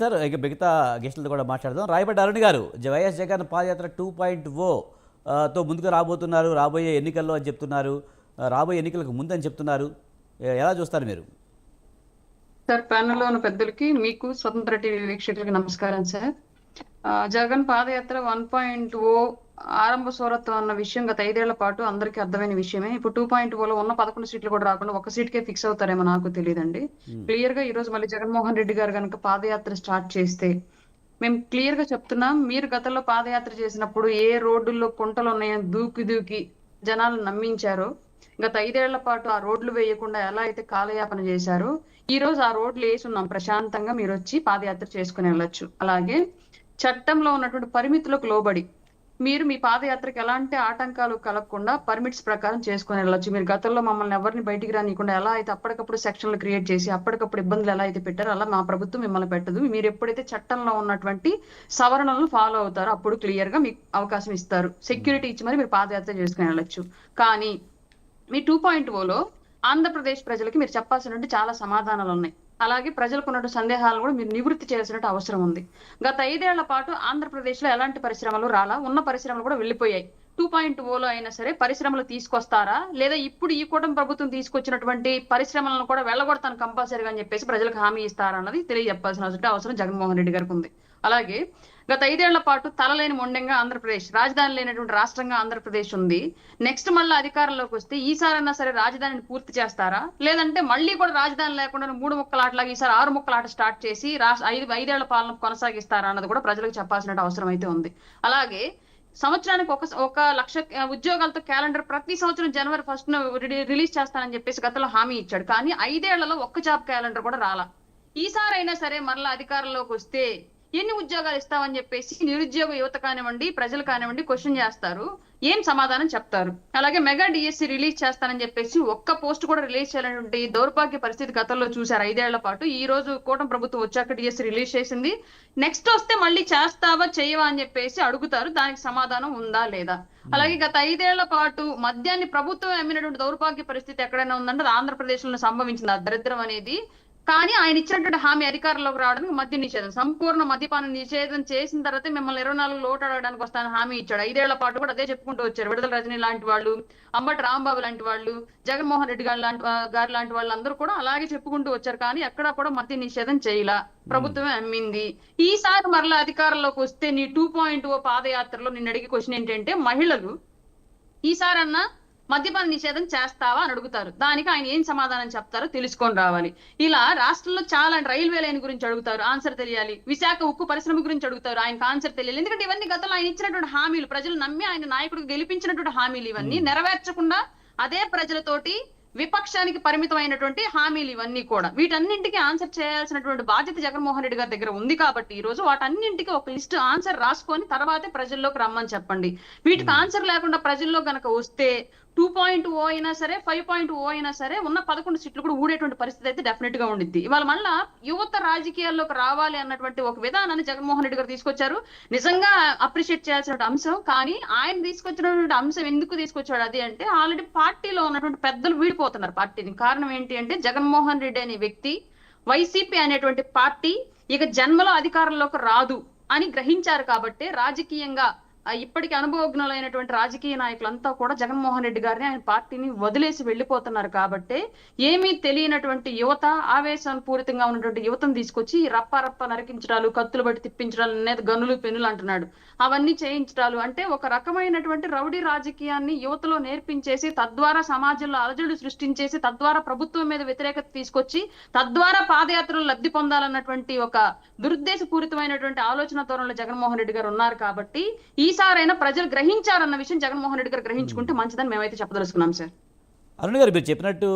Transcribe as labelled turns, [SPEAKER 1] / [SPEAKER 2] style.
[SPEAKER 1] Sir ఇక మిగతా గెస్టులతో కూడా మాట్లాడదాం. రాయపడ్డ అరుణ్ గారు, వైఎస్ జగన్ పాదయాత్ర 2.0 తో ముందుకు రాబోతున్నారు రాబోయే ఎన్నికల్లో అని చెప్తున్నారు. రాబోయే ఎన్నికలకు ముందని చెప్తున్నారు. ఎలా చూస్తారు మీరు?
[SPEAKER 2] సార్, ప్యానెల్లో ఉన్న పెద్దలకి, మీకు స్వతంత్ర టీవీ వీక్షకులకి నమస్కారం సార్. జగన్ పాదయాత్ర 1.0 ఆరంభ సూరత్వం అన్న విషయం గత 5 ఏళ్ల పాటు అందరికీ అర్థమైన విషయమే. ఇప్పుడు 2.0లో ఉన్న 11 సీట్లు కూడా రాకుండా ఒక సీట్కే ఫిక్స్ అవుతారేమో నాకు తెలియదండి. క్లియర్ గా ఈ రోజు మళ్ళీ జగన్మోహన్ రెడ్డి గారు కనుక పాదయాత్ర స్టార్ట్ చేస్తే మేము క్లియర్ గా చెప్తున్నాం, మీరు గతంలో పాదయాత్ర చేసినప్పుడు ఏ రోడ్డుల్లో కుంటలు ఉన్నాయని దూకి దూకి జనాలను నమ్మించారో, గత 5 ఏళ్ల పాటు ఆ రోడ్లు వేయకుండా ఎలా అయితే కాలయాపన చేశారో, ఈ రోజు ఆ రోడ్లు వేసి ఉన్నాం. ప్రశాంతంగా మీరు వచ్చి పాదయాత్ర చేసుకుని వెళ్ళొచ్చు. అలాగే చట్టంలో ఉన్నటువంటి పరిమితులకు లోబడి మీరు మీ పాదయాత్రకు ఎలాంటి ఆటంకాలు కలగకుండా పర్మిట్స్ ప్రకారం చేసుకుని వెళ్ళొచ్చు. మీరు గతంలో మమ్మల్ని ఎవరిని బయటికి రానియకుండా ఎలా అయితే అప్పటికప్పుడు సెక్షన్లు క్రియేట్ చేసి అప్పటికప్పుడు ఇబ్బందులు ఎలా అయితే పెట్టారో, అలా మా ప్రభుత్వం మిమ్మల్ని పెట్టదు. మీరు ఎప్పుడైతే చట్టంలో ఉన్నటువంటి సవరణలను ఫాలో అవుతారో అప్పుడు క్లియర్ గా మీకు అవకాశం ఇస్తారు. సెక్యూరిటీ ఇచ్చి మరి మీరు పాదయాత్ర చేసుకుని వెళ్ళొచ్చు. కానీ మీ 2.0లో ఆంధ్రప్రదేశ్ ప్రజలకి మీరు చెప్పాల్సినటువంటి చాలా సమాధానాలు ఉన్నాయి. అలాగే ప్రజలకు ఉన్నటువంటి సందేహాలను కూడా మీరు నివృత్తి చేయాల్సిన అవసరం ఉంది. గత 5 ఏళ్ల పాటు ఆంధ్రప్రదేశ్ లో ఎలాంటి పరిశ్రమలు రాలా, ఉన్న పరిశ్రమలు కూడా వెళ్ళిపోయాయి. 2.0లో అయినా సరే పరిశ్రమలు తీసుకొస్తారా, లేదా ఇప్పుడు ఈ కూటమి ప్రభుత్వం తీసుకొచ్చినటువంటి పరిశ్రమలను కూడా వెళ్ళగొడతాను కంపల్సరీగా అని చెప్పేసి ప్రజలకు హామీ ఇస్తారా అన్నది తెలియజెప్పాల్సిన అవసరం జగన్మోహన్ రెడ్డి గారికి ఉంది. అలాగే గత 5 ఏళ్ల పాటు తలలేని మొండంగా ఆంధ్రప్రదేశ్, రాజధాని లేనటువంటి రాష్ట్రంగా ఆంధ్రప్రదేశ్ ఉంది. నెక్స్ట్ మళ్ళీ అధికారంలోకి వస్తే ఈసారైనా సరే రాజధానిని పూర్తి చేస్తారా, లేదంటే మళ్ళీ కూడా రాజధాని లేకుండా 3 ముక్కల ఆటలాగా ఈసారి 6 ముక్కల ఆట స్టార్ట్ చేసి 5 ఏళ్ల పాలన కొనసాగిస్తారా అన్నది కూడా ప్రజలకు చెప్పాల్సిన అవసరం అయితే ఉంది. అలాగే సంవత్సరానికి ఒక లక్ష ఉద్యోగాలతో క్యాలెండర్ ప్రతి సంవత్సరం జనవరి 1న రిలీజ్ చేస్తానని చెప్పేసి గతంలో హామీ ఇచ్చాడు. కానీ 5 ఏళ్లలో ఒక్క జాబ్ క్యాలెండర్ కూడా రాలా. ఈసారైనా సరే మరలా అధికారంలోకి వస్తే ఎన్ని ఉద్యోగాలు ఇస్తామని చెప్పేసి నిరుద్యోగ యువత కానివ్వండి, ప్రజలు కానివ్వండి క్వశ్చన్ చేస్తారు. ఏం సమాధానం చెప్తారు? అలాగే మెగా డిఎస్సి రిలీజ్ చేస్తానని చెప్పేసి ఒక్క పోస్ట్ కూడా రిలీజ్ చేయాలనేటువంటి దౌర్భాగ్య పరిస్థితి గతంలో చూశారు 5 ఏళ్ల పాటు. ఈ రోజు కూటమి ప్రభుత్వం వచ్చాక డిఎస్సి రిలీజ్ చేసింది. నెక్స్ట్ వస్తే మళ్ళీ చేస్తావా చేయవా అని చెప్పేసి అడుగుతారు. దానికి సమాధానం ఉందా లేదా? అలాగే గత 5 ఏళ్ల పాటు మద్యాన్ని ప్రభుత్వం అమ్మినటువంటి దౌర్భాగ్య పరిస్థితి ఎక్కడైనా ఉందంటే అది ఆంధ్రప్రదేశ్ లో సంభవించింది ఆ దరిద్రం అనేది. కానీ ఆయన ఇచ్చినటువంటి హామీ అధికారంలోకి రావడానికి మద్య నిషేధం, సంపూర్ణ మద్యపాన నిషేధం చేసిన తర్వాత మిమ్మల్ని 24 లోటు అడగడానికి వస్తానని హామీ ఇచ్చాడు. 5 ఏళ్ల పాటు కూడా అదే చెప్పుకుంటూ వచ్చారు. విడుదల రజనీ లాంటి వాళ్ళు, అంబటి రాంబాబు లాంటి వాళ్ళు, జగన్మోహన్ రెడ్డి గారు లాంటి వాళ్ళందరూ కూడా అలాగే చెప్పుకుంటూ వచ్చారు. కానీ ఎక్కడా కూడా మద్య నిషేధం చేయలా, ప్రభుత్వమే అమ్మింది. ఈసారి మరలా అధికారంలోకి వస్తే నీ 2.0 పాదయాత్రలో నిన్ను అడిగే క్వశ్చన్ ఏంటంటే, మహిళలు ఈసారన్నా మద్యపాన నిషేధం చేస్తావా అని అడుగుతారు. దానికి ఆయన ఏం సమాధానం చెప్తారో తెలుసుకొని రావాలి. ఇలా రాష్ట్రంలో చాలా రైల్వే లైన్ గురించి అడుగుతారు, ఆన్సర్ తెలియాలి. విశాఖ ఉక్కు పరిశ్రమ గురించి అడుగుతారు, ఆయనకు ఆన్సర్ తెలియాలి. ఎందుకంటే ఇవన్నీ గతంలో ఆయన ఇచ్చినటువంటి హామీలు, ప్రజలు నమ్మి ఆయన నాయకుడికి గెలిపించినటువంటి హామీలు. ఇవన్నీ నెరవేర్చకుండా అదే ప్రజలతోటి విపక్షానికి పరిమితమైనటువంటి హామీలు ఇవన్నీ కూడా. వీటన్నింటికి ఆన్సర్ చేయాల్సినటువంటి బాధ్యత జగన్మోహన్ రెడ్డి గారి దగ్గర ఉంది. కాబట్టి ఈ రోజు వాటన్నింటికి ఒక లిస్ట్ ఆన్సర్ రాసుకొని తర్వాతే ప్రజల్లోకి రమ్మని చెప్పండి. వీటికి ఆన్సర్ లేకుండా ప్రజల్లో గనక వస్తే 2.0 అయినా సరే 5.0 అయినా సరే ఉన్న 11 సీట్లు కూడా ఊడేటువంటి పరిస్థితి అయితే డెఫినెట్ గా ఉండిద్ది. ఇవాళ మళ్ళా యువత రాజకీయాల్లోకి రావాలి అన్నటువంటి ఒక విధానాన్ని జగన్మోహన్ రెడ్డి గారు తీసుకొచ్చారు. నిజంగా అప్రిషియేట్ చేయాల్సిన అంశం. కానీ ఆయన తీసుకొచ్చినటువంటి అంశం ఎందుకు తీసుకొచ్చాడు అది అంటే, ఆల్రెడీ పార్టీలో ఉన్నటువంటి పెద్దలు వీడిపోతున్నారు పార్టీని. కారణం ఏంటి అంటే, జగన్మోహన్ రెడ్డి అనే వ్యక్తి, వైసీపీ అనేటువంటి పార్టీ ఇక జన్మలో అధికారంలోకి రాదు అని గ్రహించారు. కాబట్టి రాజకీయంగా ఇప్పటికీ అనుభవజ్ఞులైనటువంటి రాజకీయ నాయకులంతా కూడా జగన్మోహన్ రెడ్డి గారిని, ఆయన పార్టీని వదిలేసి వెళ్లిపోతున్నారు. కాబట్టి ఏమీ తెలియనటువంటి యువత, ఆవేశం పూరితంగా ఉన్నటువంటి యువతను తీసుకొచ్చి రప్ప నరికించడాలు, కత్తులు బట్టి తిప్పించడాలు, అనేది గన్నులు పెన్నులు అంటున్నాడు, అవన్నీ చేయించడాలు అంటే ఒక రకమైనటువంటి రౌడీ రాజకీయాన్ని యువతలో నేర్పించేసి తద్వారా సమాజంలో అలజడులు సృష్టించేసి తద్వారా ప్రభుత్వం మీద వ్యతిరేకత తీసుకొచ్చి తద్వారా పాదయాత్రలు లబ్ధి పొందాలన్నటువంటి ఒక దురుద్దేశపూరితమైనటువంటి ఆలోచన ధోరణిలో జగన్మోహన్ రెడ్డి గారు ఉన్నారు. కాబట్టి ఈసారైనా ప్రజలు గ్రహించారన్న విషయం జగన్మోహన్ రెడ్డి గారు గ్రహించుకుంటే మంచిదని మేమైతే చెప్పదలుచుకున్నాం సార్.
[SPEAKER 1] అరుణ్ గారు, మీరు చెప్పినట్టు